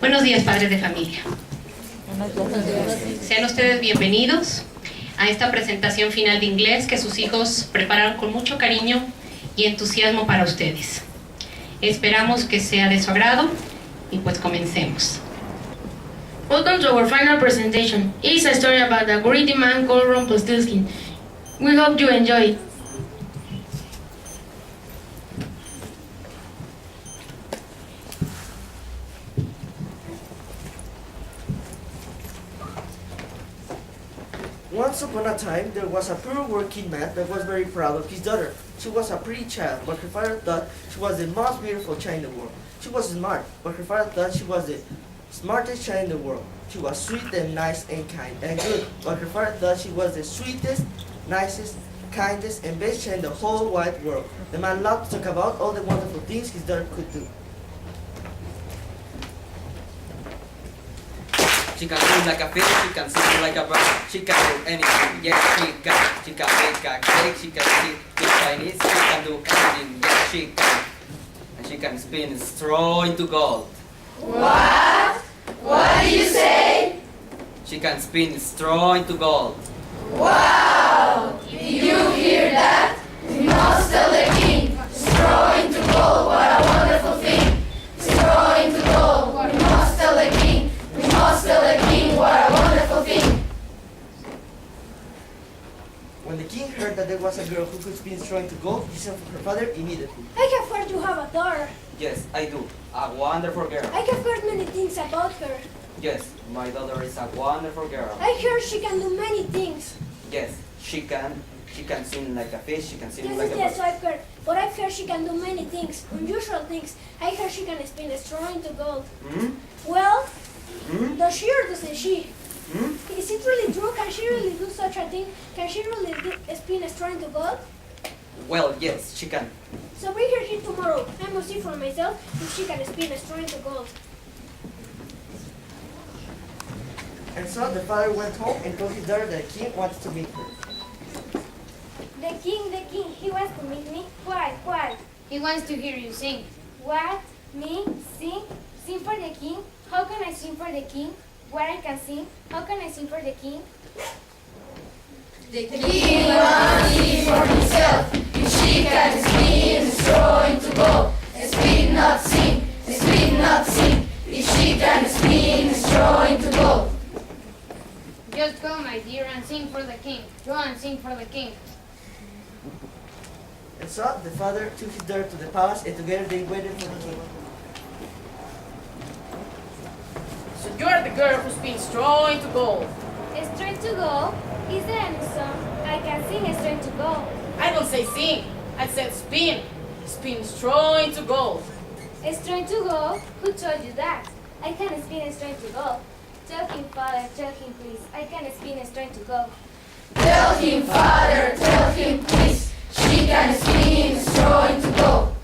Buenos días, padres de familia. Sean ustedes bienvenidos a esta presentación final de inglés que sus hijos prepararon con mucho cariño y entusiasmo para ustedes. Esperamos que sea de su agrado y pues comencemos. Welcome to our final presentation. It is a story about a greedy man called Rumpelstiltskin. We hope you enjoy it. Once upon a time, there was a poor working man that was very proud of his daughter. She was a pretty child, but her father thought she was the most beautiful child in the world. She was smart, but her father thought she was the smartest child in the world. She was sweet and nice and kind and good, but her father thought she was the sweetest, nicest, kindest, and best child in the whole wide world. The man loved to talk about all the wonderful things his daughter could do. She can sing like a fish, she can sing like a bird, she can do anything, yes she can. She can bake a cake, she can speak Chinese, she can do anything, yes she can. And she can spin straw into gold. What? What do you say? She can spin straw into gold. Wow! Did you hear that? We must tell the king. Straw into gold, what a wonderful thing. Straw into gold, we must tell the king. We must tell the king what a wonderful thing. When the king heard that there was a girl who could spin straw into gold, he sent for her father immediately. I have heard you have a daughter. Yes, I do. A wonderful girl. I have heard many things about her. Yes, my daughter is a wonderful girl. I heard she can do many things. Yes, she can. She can sing like a fish, she can sing like a Yes, bird. I've heard. But I've heard she can do many things, unusual things. I heard she can spin a straw into gold. Hmm? Well, Hmm? does she or doesn't she? Hmm? Is it really true? Can she really do such a thing? Can she really spin a straw into gold? Well, yes, she can. So bring her here tomorrow. I must see for myself if she can spin a straw into gold. And so the father went home and told his daughter that the king wanted to meet her. The king, he wants to meet me. Why? He wants to hear you sing. What? Me? Sing? Sing for the king? How can I sing for the king? Where I can sing? How can I sing for the king? The king wants to see for himself. If she can spin straw into gold. Spin not sing, spin not sing. If she can spin straw into gold. Just go, my dear, and sing for the king. Go and sing for the king. And so the father took his daughter to the palace, and together they waited for the king. So you are the girl who spins straw into gold. Straight to gold? Is there any song? I can sing straight to gold. I don't say sing, I said spin. Spin straw into gold. Straight to gold? Who told you that? I can spin straight to gold. Tell him, father, tell him, please. I can spin straight to gold. Tell him, father, tell him, please. She can spin straw into gold.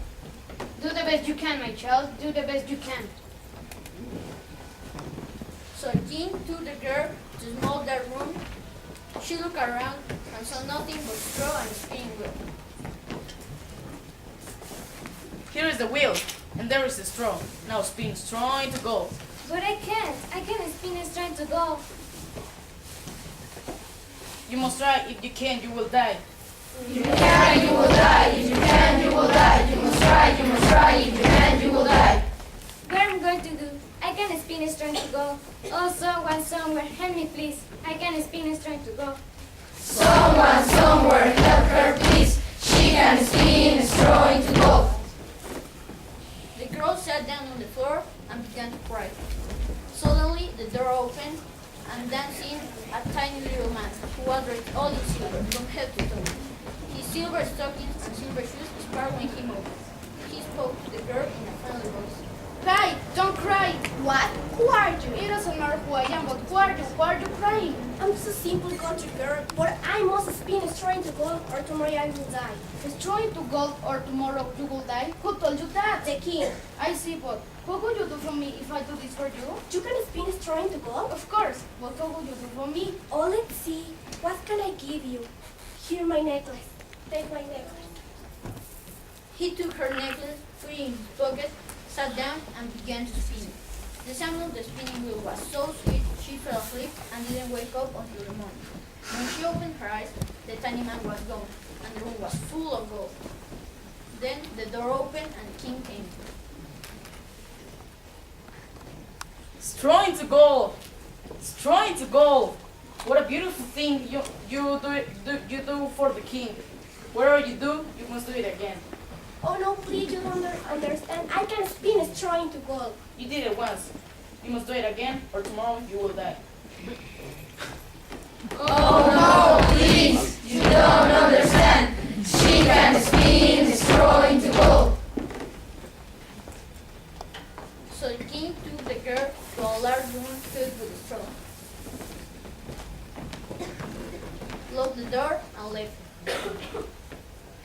Do the best you can, my child. Do the best you can. So King took the girl to a small dark room. She looked around and saw nothing but straw and a spinning wheel. Here is the wheel, and there is the straw. Now spin straw into gold. But I can't. I can't spin straight to gold. You must try. If you can't, you will die. If you can, you will die. If you can, you will die. You must try, you must try. If you can, you will die. What am I going to do? I can spin straight to gold. Oh, someone, somewhere, help me, please. I can spin straight to gold. Someone, somewhere, help her, please. She can spin straw into gold. The girl sat down on the floor and began to cry. Suddenly, the door opened, and dancing a tiny little man who was dressed all in silver from head to toe. His silver stockings and silver shoes sparkled when he moved. He spoke to the girl in a friendly voice. Cry! Don't cry! What? Who are you? It doesn't matter who I am, but who are you? Why are you crying? I'm just a simple country girl, but I must spin straight into gold or tomorrow I will die. Straw into gold or tomorrow you will die? Who told you that? The king. I see, but what would you do for me if I do this for you? You can spin straw into gold? Of course, but what would you do for me? Oh, let's see. What can I give you? Here my necklace. Take my necklace. He took her necklace, put it in his pocket, sat down, and began to spin. The sound of the spinning wheel was so sweet, she fell asleep and didn't wake up until the morning. When she opened her eyes, the tiny man was gone, and the room was full of gold. Then the door opened and the king came. Straw into gold! Straw into gold! What a beautiful thing you do for the king. Whatever you do, you must do it again. Oh no, please, you don't understand. I can spin a straw into gold. You did it once. You must do it again, or tomorrow you will die. Oh no, please, you don't understand. She can spin the straw into gold. So the king took the girl to a large room filled with straw, locked the door, and left.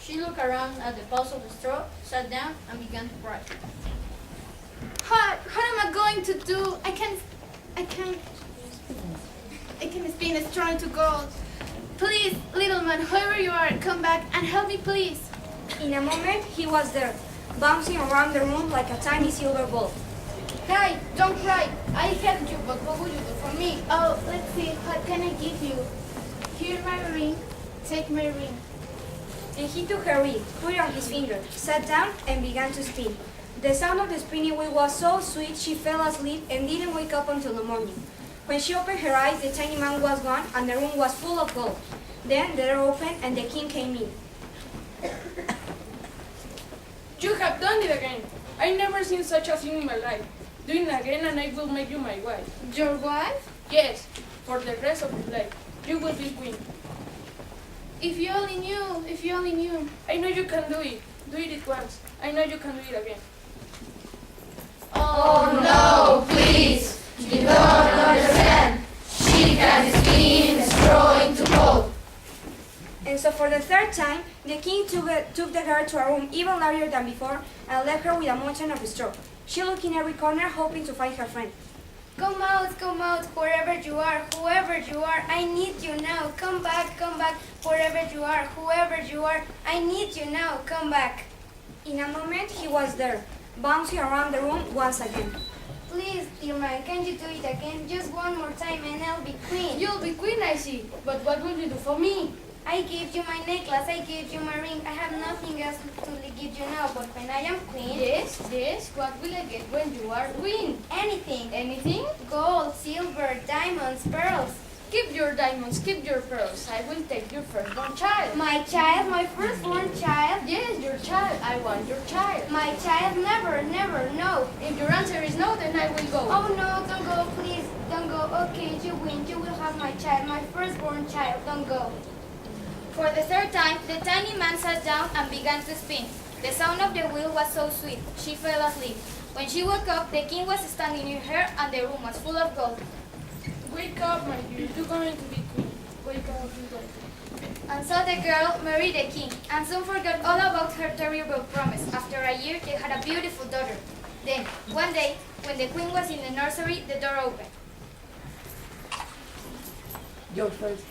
She looked around at the piles of the straw, sat down, and began to cry. What am I going to do? I can spin a straw into gold. Please, little man, whoever you are, come back and help me, please. In a moment, he was there, bouncing around the room like a tiny silver ball. Guy, don't cry. I helped you, but what will you do for me? Oh, let's see. What can I give you? Here's my ring. Take my ring. And he took her ring, put it on his finger, sat down, and began to spin. The sound of the spinning wheel was so sweet she fell asleep and didn't wake up until the morning. When she opened her eyes, the tiny man was gone and the room was full of gold. Then the door opened and the king came in. You have done it again. I never seen such a thing in my life. Do it again and I will make you my wife. Your wife? Yes, for the rest of your life. You will be queen. If you only knew. I know you can do it. Do it once. I know you can do it again. Oh no, please, you don't understand. She can spin the straw into gold. And so for the third time, the king took the girl to a room even larger than before and left her with a mountain of straw. She looked in every corner, hoping to find her friend. Come out, whoever you are, whoever you are, I need you now. Come back, wherever you are, whoever you are, I need you now. Come back. In a moment, he was there, bouncing around the room once again. Please, dear man, can you do it again? Just one more time and I'll be queen. You'll be queen, I see. But what will you do for me? I gave you my necklace, I gave you my ring. I have nothing else to give you now, but when I am queen... Yes, what will I get when you are queen? Anything. Anything? Gold, silver, diamonds, pearls. Keep your diamonds, keep your pearls. I will take your firstborn child. My child, my firstborn child? Yes, your child. I want your child. My child, never, no. If your answer is no, then I will go. Oh no, don't go, please, don't go. Okay, you win, you will have my child, my firstborn child, don't go. For the third time, the tiny man sat down and began to spin. The sound of the wheel was so sweet, she fell asleep. When she woke up, the king was standing near her and the room was full of gold. Wake up, my dear. You're going to be queen. Wake up, you're going to be queen. And so the girl married the king, and soon forgot all about her terrible promise. After a year, they had a beautiful daughter. Then, one day, when the queen was in the nursery, the door opened. Your first.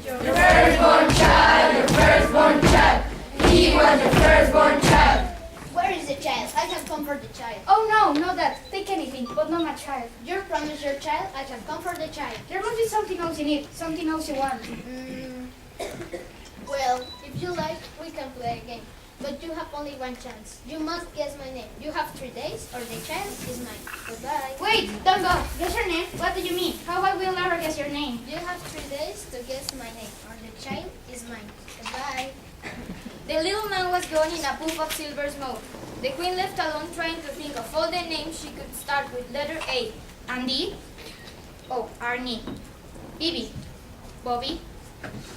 Your firstborn child. He was your firstborn child. Where is the child? I have come for the child. Oh no, not that. Take anything, but not my child. You promised your child. I have come for the child. There must be something else you need, something else you want. Well, if you like, we can play a game. But you have only one chance. You must guess my name. You have 3 days, or the child is mine. Goodbye. Wait, don't go. Guess your name? What do you mean? How I will never guess your name? You have 3 days to guess my name, or the child is mine. Goodbye. The little man was gone in a puff of silver smoke. The queen left alone trying to think of all the names she could start with letter A. Andy. Oh, Arnie. Bibi. Bobby.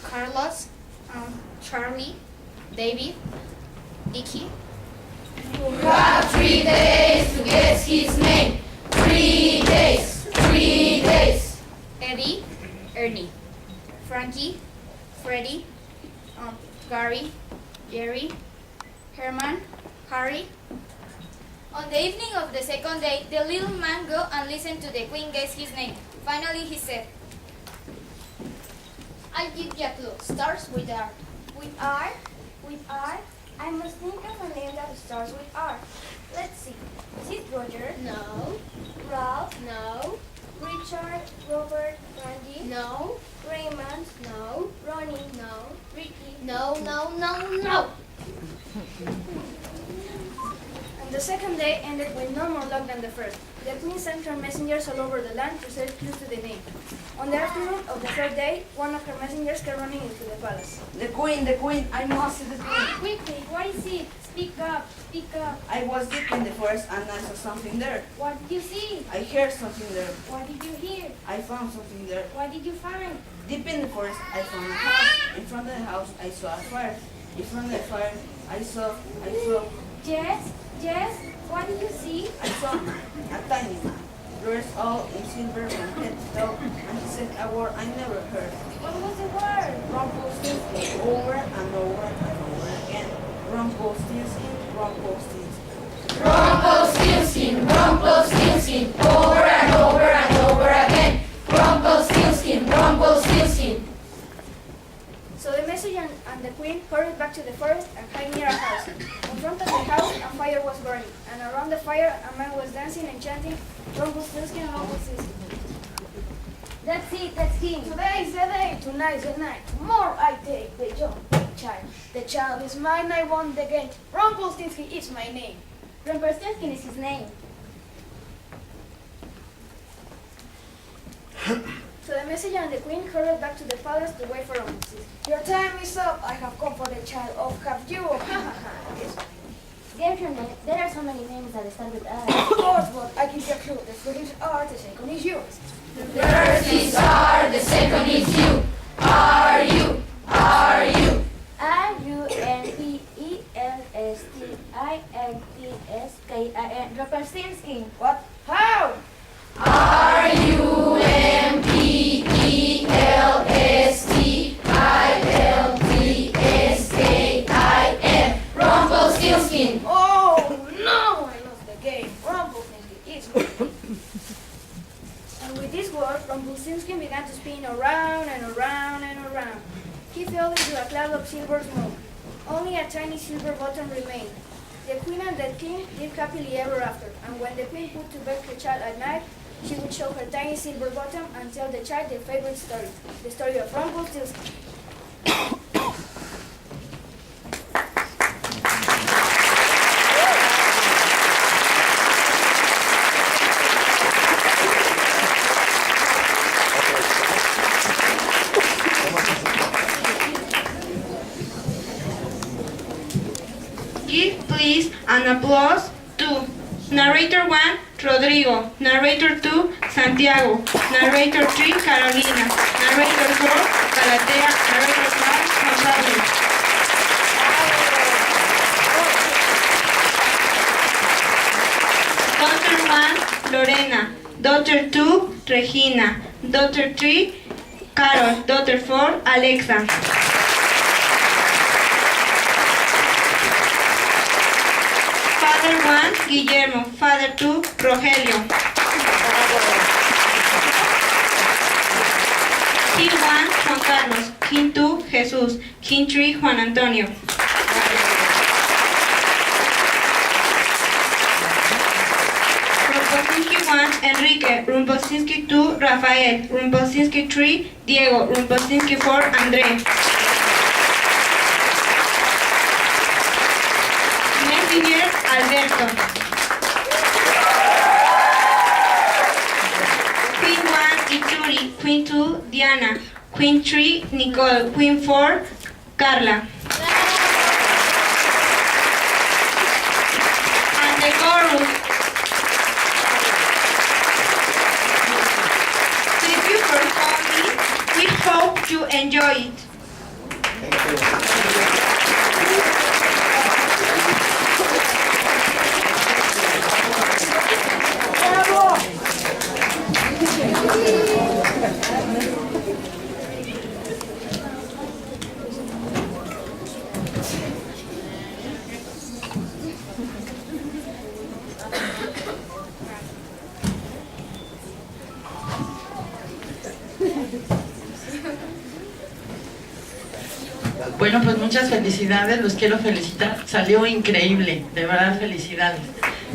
Carlos. Charlie. David. Dicky. You have 3 days to guess his name. 3 days. Eddie. Ernie. Frankie. Freddie. Gary. Jerry. Herman. Harry. On the evening of the second day, the little man go and listened to the queen guess his name. Finally, he said, I'll give you a clue. Starts with R. With R? With R? I must think of a name that starts with R. Let's see. Is it Roger? No. Ralph? No. Richard? Robert? Randy? No. Raymond? No. Ronnie? No. Ricky? No, no, no, no. And the second day ended with no more luck than the first. The queen sent her messengers all over the land to search clues to the name. On the afternoon of the third day, one of her messengers came running into the palace. The queen, I must see the queen. Quickly, what is it? Speak up, speak up. I was deep in the forest and I saw something there. What did you see? I heard something there. What did you hear? I found something there. What did you find? Deep in the forest, I found a house. In front of the house, I saw a fire. In front of the fire, I saw. Yes, yes. What did you see? I saw a tiny man, dressed all in silver from head to toe, and he said a word I never heard. What was the word? Rumpelstiltskin, over and over and over again. Rumpelstiltskin, Rumpelstiltskin. Rumpelstiltskin, Rumpelstiltskin, over and over and over again. Rumpelstiltskin, Rumpelstiltskin. So the messenger and the queen hurried back to the forest and hid near a house. In front of the house, a fire was burning, and around the fire, a man was dancing and chanting, Rumpelstiltskin, Rumpelstiltskin. That's it, that's him. Today is the day, tonight is the night. Tomorrow I take the young child. The child is mine, I want the game. Rumpelstiltskin is my name. Rumpelstiltskin is his name. So the messenger and the queen hurried back to the palace to wait for Rumpelstiltskin. Your time is up. I have come for the child of have you. Ha ha ha. Yes. There are so many names that start with Of I. course, but I give you a clue. The first is R, the second is yours. The first is R, the second is you. Are you? Are you? Rumpelstiltskin. Rumpelstiltskin. What? How? Rumpelstiltskin. Rumpelstiltskin. Oh no! I lost the game. Rumpelstiltskin is my name. And with these words, Rumpelstiltskin began to spin around and around and around. He fell into a cloud of silver smoke. Only a tiny silver button remained. The queen and the king lived happily ever after, and when the queen put to bed her child at night, she would show her tiny silver bottom and tell the child their favorite story, the story of Rumpelstiltskin. Give please an applause to Narrator 1, Rodrigo. Narrator 2, Santiago. Narrator 3, Carolina. Narrator 4, Galatea. Narrator 5, Juan Pablo. Daughter 1, Lorena. Daughter 2, Regina. Daughter 3, Carol. Daughter 4, Alexa. Father 1, Guillermo. Father 2, Rogelio. King 1, Juan Carlos. King 2, Jesús. King 3, Juan Antonio. Rumpelstiltskin 1, Enrique. Rumpelstiltskin 2, Rafael. Rumpelstiltskin 3, Diego. Rumpelstiltskin 4, André. Messenger, Alberto. Queen 1, Ituri. Queen 2, Diana. Queen 3, Nicole. Queen 4, Carla. And the chorus. Thank you for coming. We hope you enjoy it. Bueno, pues muchas felicidades, los quiero felicitar, salió increíble, de verdad felicidades.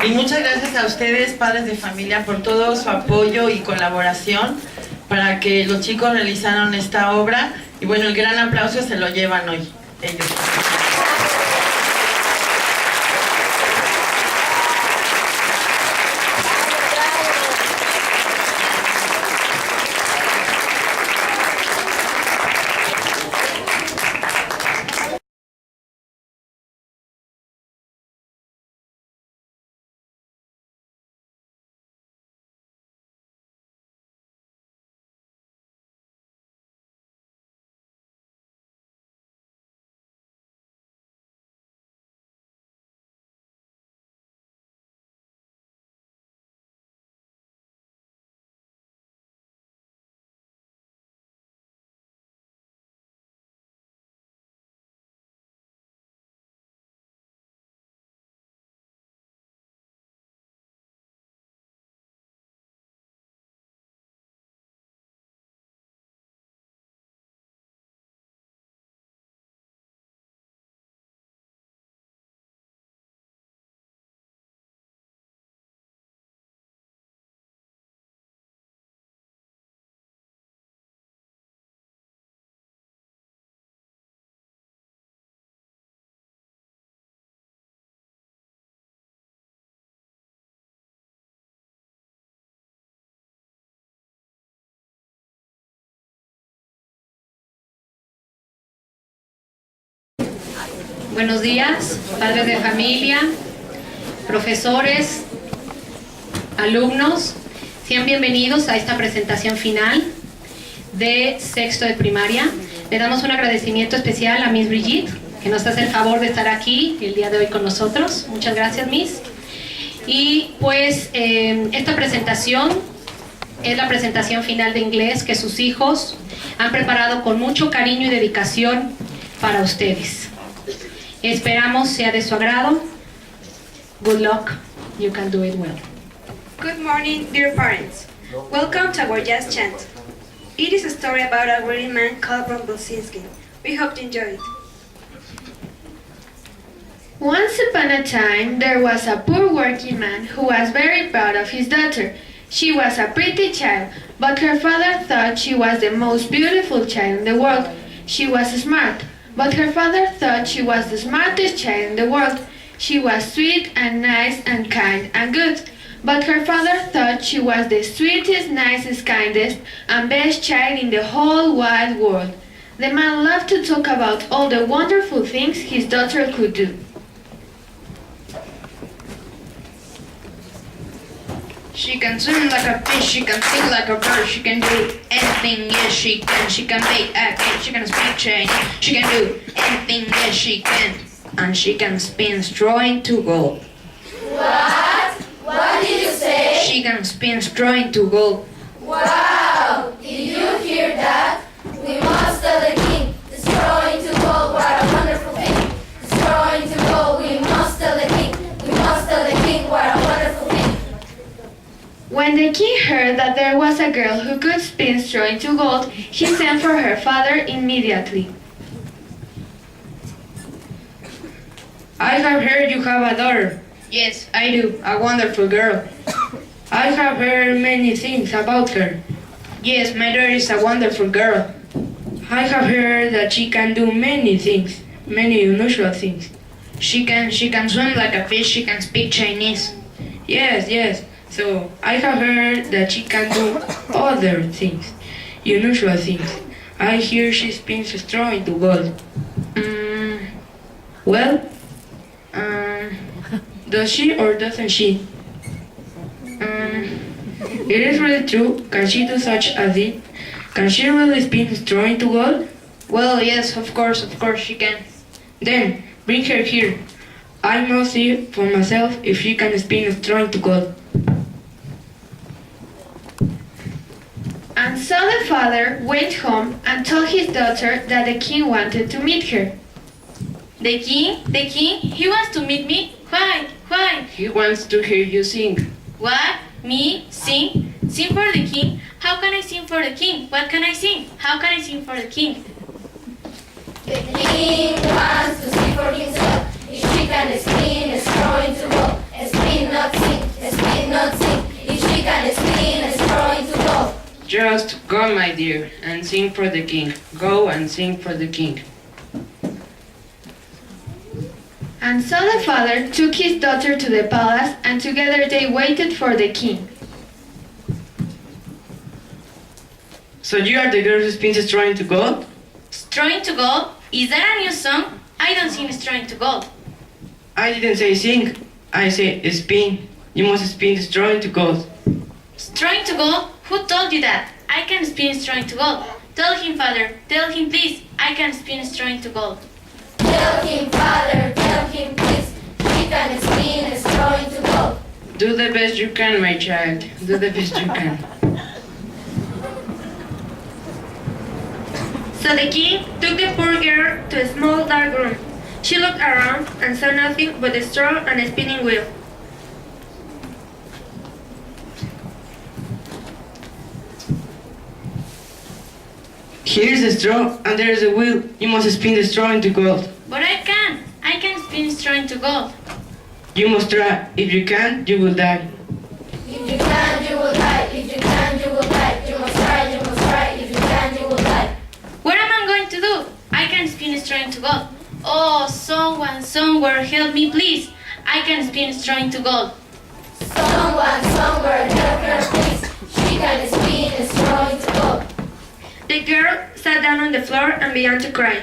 Y muchas gracias a ustedes, padres de familia, por todo su apoyo y colaboración para que los chicos realizaran esta obra. Y bueno, el gran aplauso se lo llevan hoy ellos. Buenos días, padres de familia, profesores, alumnos. Sean bienvenidos a esta presentación final de sexto de primaria. Le damos un agradecimiento especial a Miss Brigitte, que nos hace el favor de estar aquí el día de hoy con nosotros. Muchas gracias, Miss. Y pues esta presentación es la presentación final de inglés que sus hijos han preparado con mucho cariño y dedicación para ustedes. Esperamos sea de su agrado. Good luck. You can do it well. Good morning, dear parents. Welcome to our jazz chant. It is a story about a great man called Rumpelstiltskin. We hope you enjoy it. Once upon a time, there was a poor working man who was very proud of his daughter. She was a pretty child, but her father thought she was the most beautiful child in the world. She was smart, but her father thought she was the smartest child in the world. She was sweet and nice and kind and good, but her father thought she was the sweetest, nicest, kindest, and best child in the whole wide world. The man loved to talk about all the wonderful things his daughter could do. She can swim like a fish, she can sing like a bird, she can do anything, yes she can. She can bake a cake, she can speak Chinese, she can do anything, yes she can. And she can spin straw into gold. What? What did you say? She can spin straw into gold. Wow! Did you hear that? We must tell the king. The straw into gold, what a wonderful thing. The straw into gold, we must tell the king. We must tell the king, what a wonderful thing. When the king heard that there was a girl who could spin straw into gold, he sent for her father immediately. I have heard you have a daughter. Yes, I do, a wonderful girl. I have heard many things about her. Yes, my daughter is a wonderful girl. I have heard that she can do many things, many unusual things. She can swim like a fish, she can speak Chinese. Yes. So I have heard that she can do other things, unusual things. I hear she spins straw into gold. Well, does she or doesn't she? It is really true. Can she do such a thing? Can she really spin straw into gold? Well, yes, of course she can. Then, bring her here. I must see for myself if she can spin straw into gold. And so the father went home and told his daughter that the king wanted to meet her. The king? He wants to meet me? Why? He wants to hear you sing. What? Me? Sing? Sing for the king? How can I sing for the king? What can I sing? How can I sing for the king? The king wants to see for himself if she can spin a straw into gold. Spin not Just go, my dear, and sing for the king. Go and sing for the king. And so the father took his daughter to the palace, and together they waited for the king. So you are the girl who spins straw into gold? Straw into gold? Is that a new song? I don't sing straw into gold. I didn't say sing. I said spin. You must spin straw into gold. Straw into gold? Who told you that? I can spin straw into gold. Tell him, father. Tell him, please. I can spin straw into gold. Tell him, father, tell him, please. She can spin a straw into gold. Do the best you can, my child. Do the best you can. So the king took the poor girl to a small dark room. She looked around and saw nothing but a straw and a spinning wheel. Here is the straw, and there is a wheel. You must spin the straw into gold. But I can. I can spin straw into gold. You must try. If you can't, you will die. If you can, you will die. If you can, you will die. You must try, you must try. If you can, you will die. What am I going to do? I can spin straw into gold. Oh, someone, somewhere, help me, please. I can spin straw into gold. Someone, somewhere, help her, please. She can spin a straw into gold. The girl sat down on the floor and began to cry.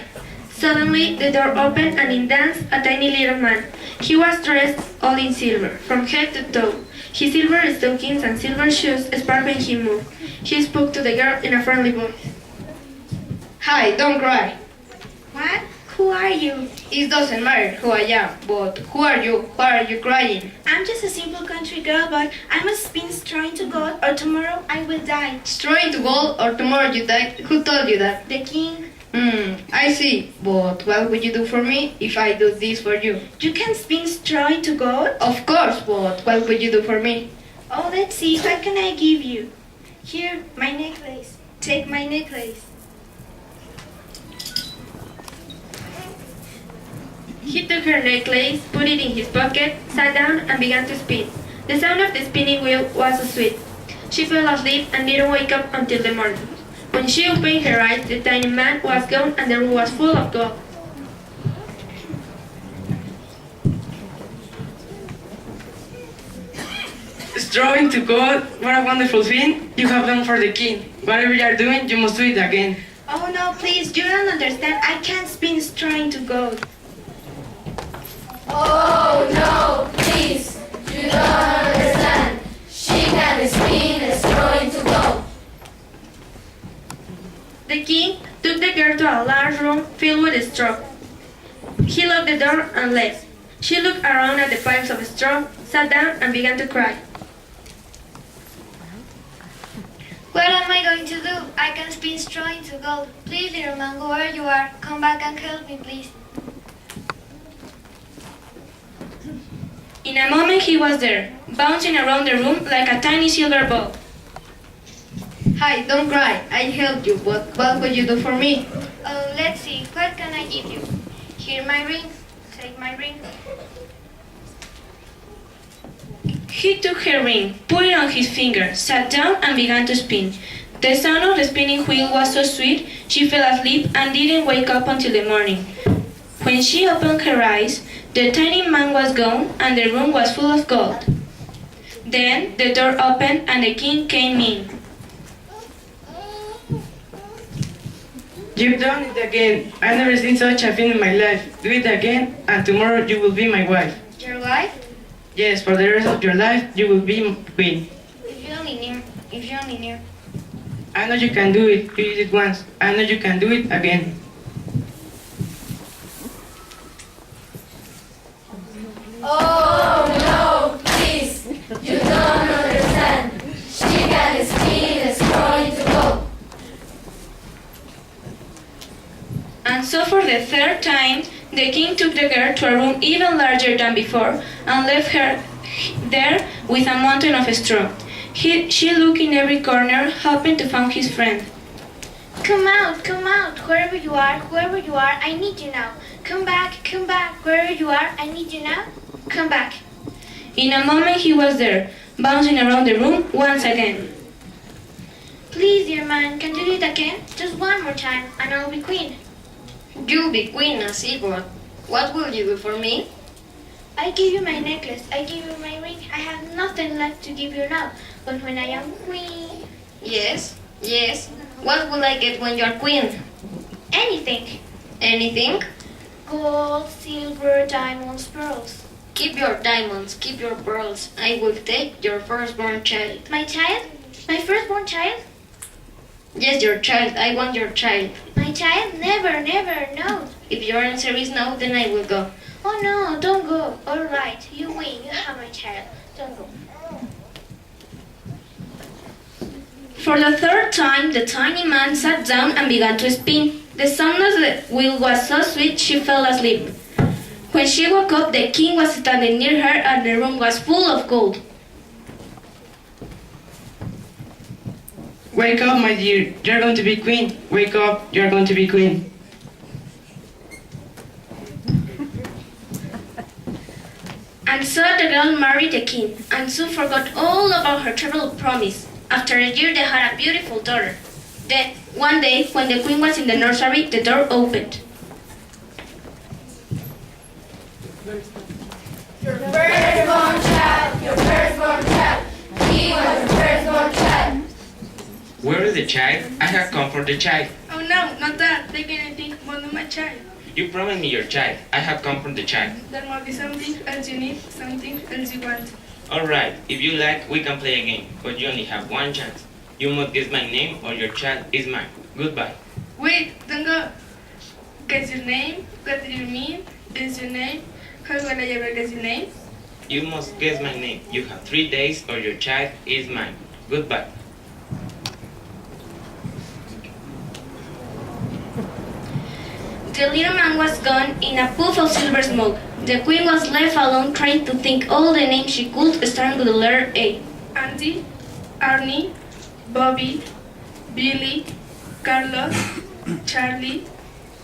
Suddenly, the door opened and in danced a tiny little man. He was dressed all in silver, from head to toe. His silver stockings and silver shoes sparkled when he moved. He spoke to the girl in a friendly voice. Hi, don't cry. What? Who are you? It doesn't matter who I am, but who are you? Why are you crying? I'm just a simple country girl, but I must spin straw into gold or tomorrow I will die. Straw into gold or tomorrow you die? Who told you that? The king. I see. But what would you do for me if I do this for you? You can spin straw into gold? Of course, but what would you do for me? Oh, let's see. What can I give you? Here, my necklace. Take my necklace. He took her necklace, put it in his pocket, sat down and began to spin. The sound of the spinning wheel was so sweet. She fell asleep and didn't wake up until the morning. When she opened her eyes, the tiny man was gone and the room was full of gold. Straw into gold, what a wonderful thing you have done for the king. Whatever you are doing, you must do it again. Oh no, please, you don't understand. I can't spin straw into gold. Oh no, please. You don't understand. She can spin a straw into gold. The king took the girl to a large room filled with straw. He locked the door and left. She looked around at the piles of straw, sat down and began to cry. What am I going to do? I can spin straw into gold. Please, little man, whoever you are, come back and help me, please. In a moment he was there, bouncing around the room like a tiny silver ball. Hi, don't cry. I helped you, but what would you do for me? Oh, let's see. What can I give you? Here my ring. Take my ring. He took her ring, put it on his finger, sat down and began to spin. The sound of the spinning wheel was so sweet, she fell asleep and didn't wake up until the morning. When she opened her eyes, the tiny man was gone and the room was full of gold. Then the door opened and the king came in. You've done it again. I've never seen such a thing in my life. Do it again, and tomorrow you will be my wife. Your wife? Yes, for the rest of your life, you will be queen. If you only knew. If you only knew. I know you can do it. You did it once. I know you can do it again. Oh no, please. You don't understand. She can spin a straw into gold. And so for the third time, the king took the girl to a room even larger than before and left her there with a mountain of straw. She looked in every corner, hoping to find his friend. Come out, whoever you are, I need you now. Come back, wherever you are, I need you now. Come back. In a moment he was there, bouncing around the room once again. Please, dear man, can you do it again? Just one more time, and I'll be queen. You'll be queen, I see, but what will you do for me? I give you my necklace, I give you my ring. I have nothing left to give you now, but when I am queen... Yes, yes. What will I get when you're queen? Anything. Anything? Gold, silver, diamonds, pearls. Keep your diamonds, keep your pearls. I will take your firstborn child. My child? My firstborn child? Yes, your child. I want your child. My child? Never, never, no. If your answer is no, then I will go. Oh no, don't go. All right, you win. You have my child. Don't go. For the third time, the tiny man sat down and began to spin. The sound of the wheel was so sweet she fell asleep. When she woke up, the king was standing near her and the room was full of gold. Wake up, my dear. You're going to be queen. Wake up. You're going to be queen. And so the girl married the king, and soon forgot all about her terrible promise. After a year, they had a beautiful daughter. Then, one day, when the queen was in the nursery, the door opened. Your firstborn child, your firstborn child. He was your firstborn child. Where is the child? I have come for the child. Oh no, not that. They can't think about my child. You promised me your child. I have come for the child. There must be something else you need, something else you want. Alright, if you like, we can play a game, but you only have one chance. You must guess my name or your child is mine. Goodbye. Wait, don't go. Guess your name? What do you mean? Is your name? How will I ever guess your name? You must guess my name. You have 3 days or your child is mine. Goodbye. The little man was gone in a puff of silver smoke. The queen was left alone trying to think all the names she could, starting with the letter A. Andy, Arnie, Bobby, Billy, Carlos, Charlie,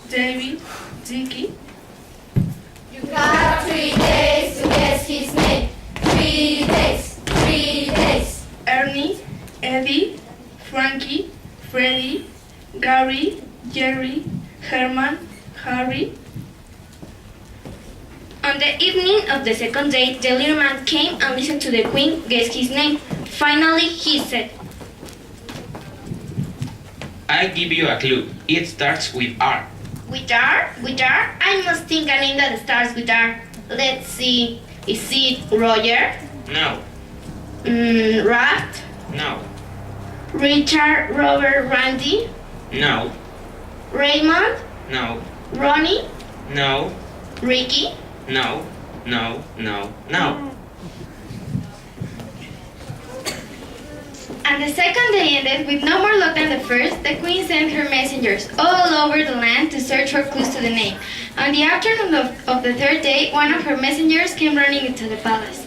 David, Dickie. You got 3 days to guess his name. 3 days, 3 days. Ernie, Eddie, Frankie, Freddie, Gary, Jerry, Herman, Harry. On the evening of the second day, the little man came and listened to the queen guess his name. Finally, he said, I give you a clue. It starts with R. With R? With R? I must think a name that starts with R. Let's see. Is it Roger? No. Rat? No. Richard, Robert, Randy? No. Raymond? No. Ronnie? No. Ricky? No. No. No. No. And the second day ended with no more luck than the first. The queen sent her messengers all over the land to search for clues to the name. On the afternoon of the third day, one of her messengers came running into the palace.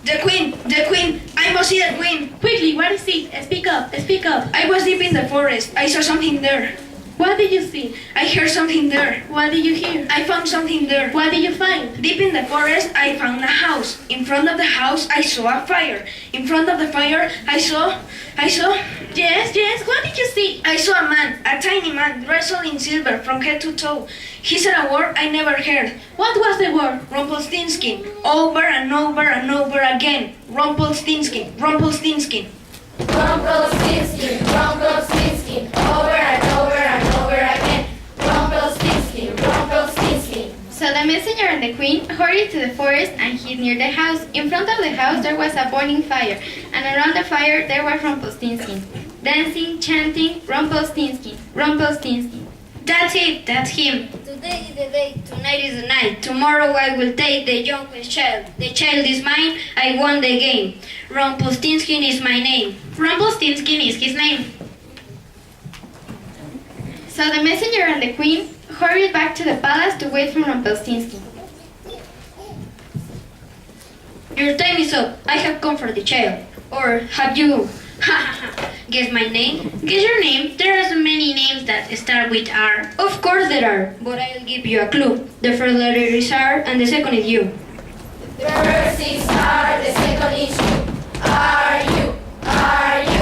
The queen, I must see the queen. Quickly, what is it? Speak up, speak up. I was deep in the forest. I saw something there. What did you see? I heard something there. What did you hear? I found something there. What did you find? Deep in the forest, I found a house. In front of the house, I saw a fire. In front of the fire, I saw... Yes, what did you see? I saw a man, a tiny man, dressed all in silver from head to toe. He said a word I never heard. What was the word? Rumpelstiltskin. Over and over and over again. Rumpelstiltskin, Rumpelstiltskin. Rumpelstiltskin, Rumpelstiltskin, over and over and over again. Rumpelstiltskin, Rumpelstiltskin. So the messenger and the queen hurried to the forest and hid near the house. In front of the house there was a burning fire, and around the fire there was Rumpelstiltskin, dancing, chanting, Rumpelstiltskin, Rumpelstiltskin. That's it, that's him. Today is the day, Tonight is the night. Tomorrow I will take the youngest child. The child is mine. I won the game. Rumpelstiltskin is my name. Rumpelstiltskin is his name. So the messenger and the queen hurried back to the palace to wait for Rumpelstiltskin. Your time is up. I have come for the child. Or have you? Guess my name? Guess your name? There are so many names that start with R. Of course there are, but I'll give you a clue. The first letter is R and the second is U. The first is R, the second is U. Are you?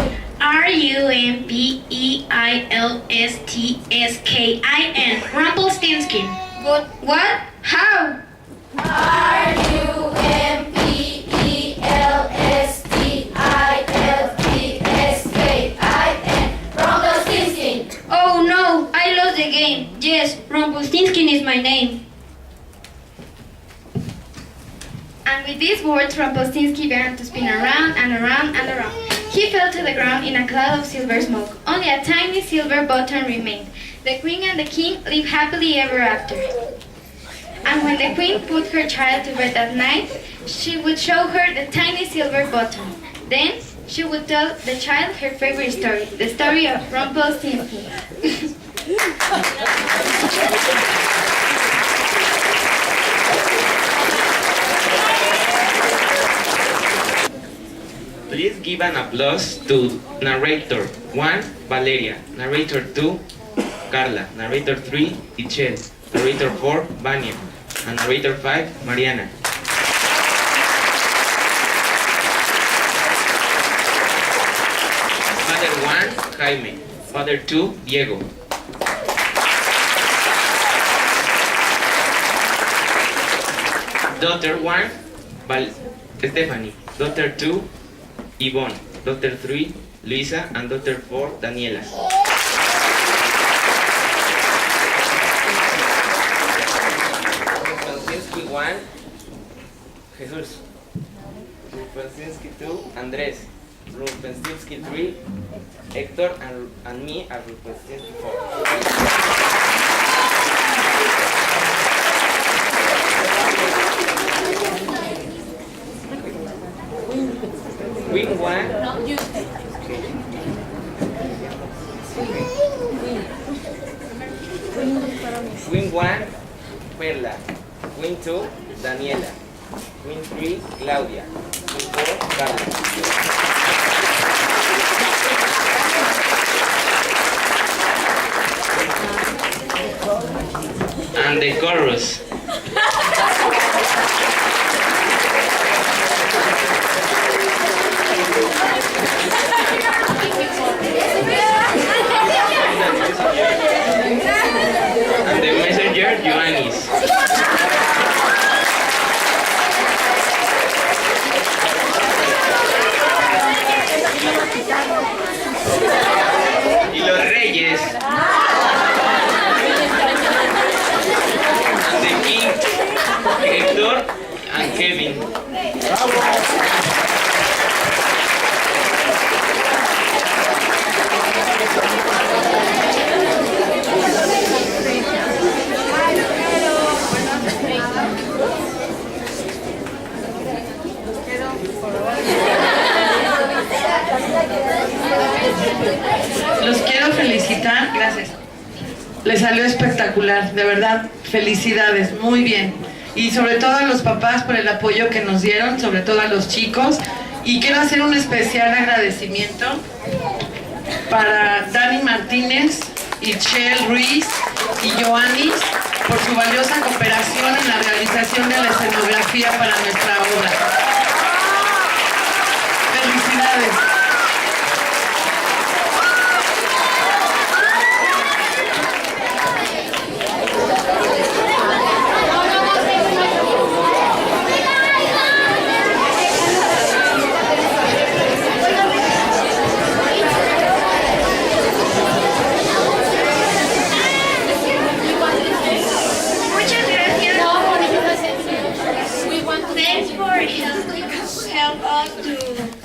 Rumpelstiltskin. Rumpelstiltskin. But What? How? Rumpelstiltskin. Rumpelstiltskin. oh no, I lost the game. Yes, Rumpelstiltskin is my name. And with these words, Rumpelstiltskin began to spin around and around and around. He fell to the ground in a cloud of silver smoke. Only a tiny silver button remained. The queen and the king lived happily ever after. And when the queen put her child to bed at night, she would show her the tiny silver button. Then she would tell the child her favorite story, the story of Rumpelstiltskin. Please give an applause to narrator 1, Valeria, narrator 2, Carla, narrator 3, Michelle, narrator 4, Vania, and narrator 5, Mariana. Father 1, Jaime, Father 2, Diego. Daughter 1, Stephanie, daughter 2, Yvonne, daughter 3, Luisa, and daughter 4, Daniela. Rumpelstiltskin 1, Jesus. Rumpelstiltskin 2, Andrés. Rumpelstiltskin 3, Hector, and me as Rumpelstiltskin 4. Wing 1. Wing 1, Perla. Wing 2, Daniela. Wing 3, Claudia. Wing 4, Carla. And the chorus. And the messenger, Ioannis. Y los reyes. And the king, Hector and Kevin. Los quiero felicitar, gracias. Les salió espectacular, de verdad, felicidades, muy bien. Y sobre todo a los papás por el apoyo que nos dieron, sobre todo a los chicos. Y quiero hacer un especial agradecimiento para Dani Martínez, Ichel Ruiz y Ioannis por su valiosa cooperación en la realización de la escenografía para nuestra obra. Felicidades. Thanks for help us to do this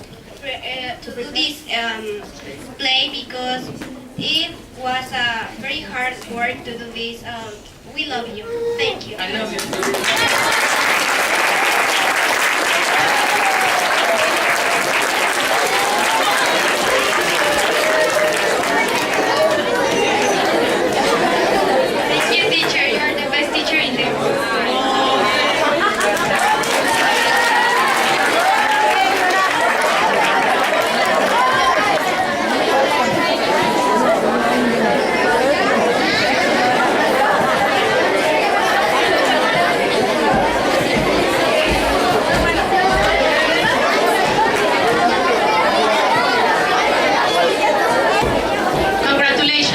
play because it was a very hard work to do this. We love you. Thank you. I love you. Thank you, teacher. You're the best teacher in the world.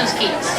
Congratulations, kids.